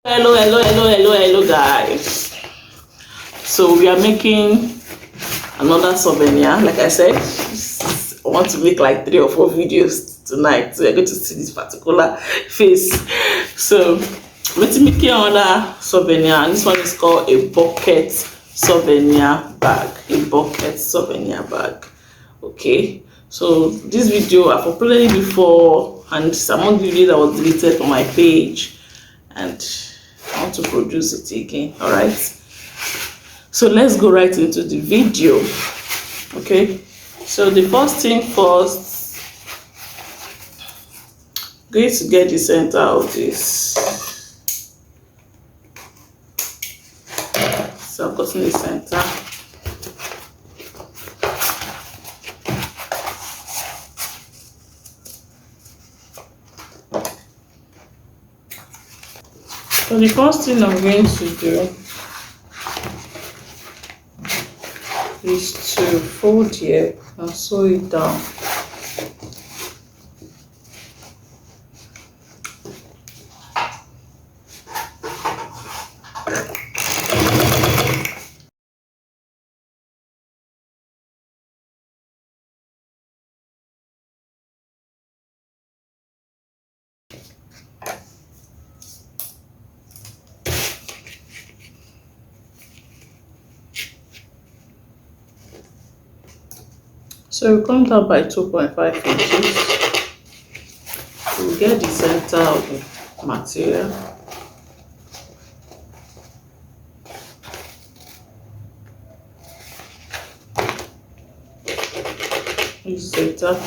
Hello, guys. So we are making another souvenir. Like I said, I want to make like 3 or 4 videos tonight. So you're going to see this particular face. So let's make another souvenir. And this one is called a bucket souvenir bag. A bucket souvenir bag. Okay. So this video I've uploaded it before, and it's among the videos that was deleted from my page, and I want to produce it again. All right, so let's go right into the video. Okay, so the first thing first, going to get the center of this. So I've gotten the center. So the first thing I'm going to do is to fold here and sew it down. So we come down by 2.5 inches. We'll get the center of the material. This center.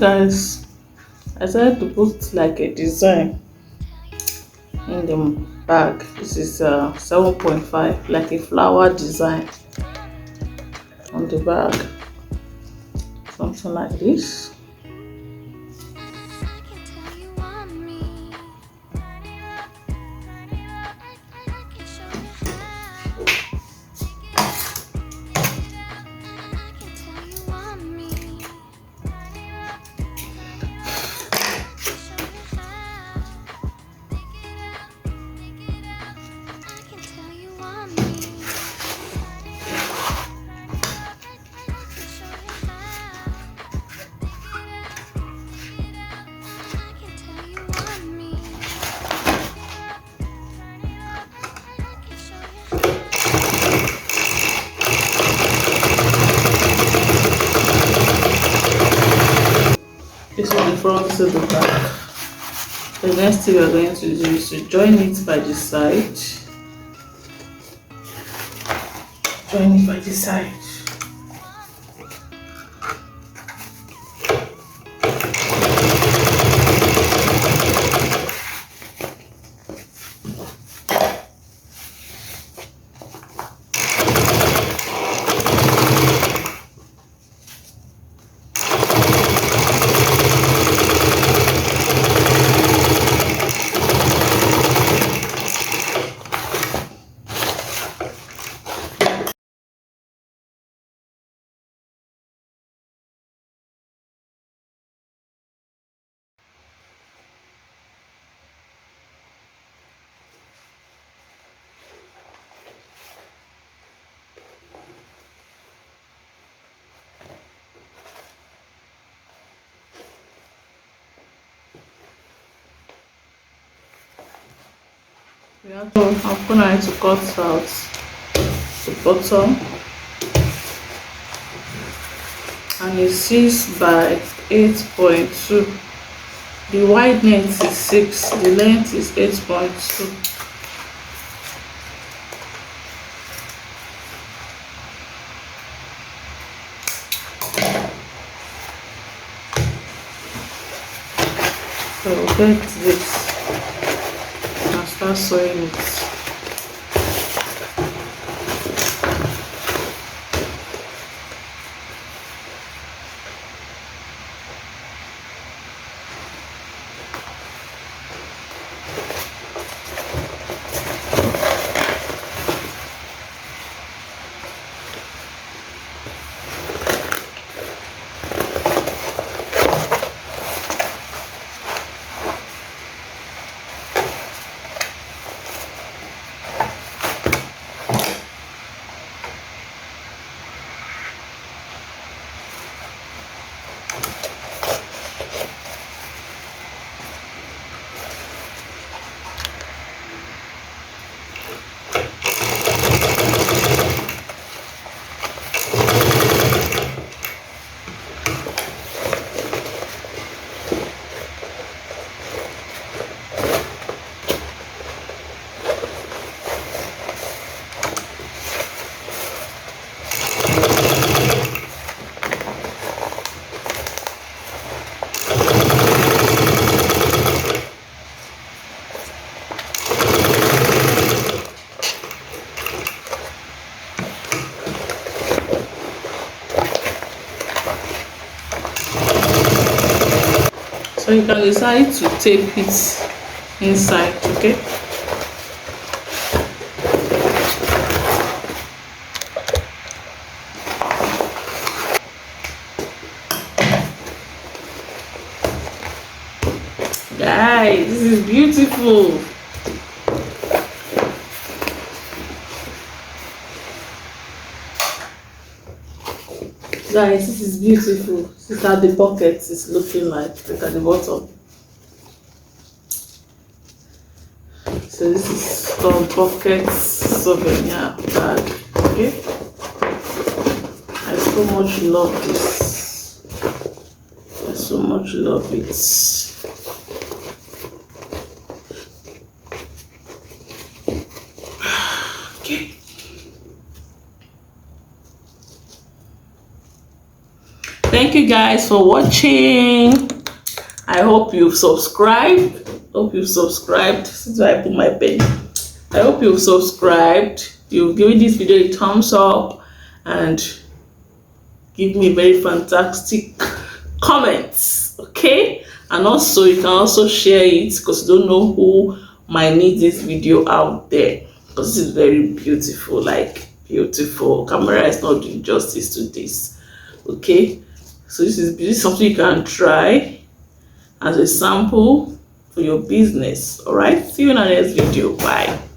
guys, I decided to put like a design in the bag. This is 7.5, like a flower design on the bag, something like this. This is the front to the back. The next thing we are going to do is to join it by the side. Join it by the side. So I'm going to cut out the bottom, and it's 6 by 8.2. The wideness is 6, the length is 8.2. So we'll get this and start sewing it. So you can decide to tape it inside, okay? Guys, this is beautiful. Guys, this is beautiful. This is how the pocket is looking like. Look at the bottom. So this is from Bucket Souvenir bag. Okay. I so much love this. I so much love it. Thank you guys for watching. I hope you've subscribed. This is why I put my pen. I hope you've subscribed. You've given this video a thumbs up and give me very fantastic comments. Okay, and also you can also share it, because you don't know who might need this video out there, because this is very beautiful, like beautiful. Camera is not doing justice to this. Okay, so this is something you can try as a sample for your business. All right, see you in the next video. Bye.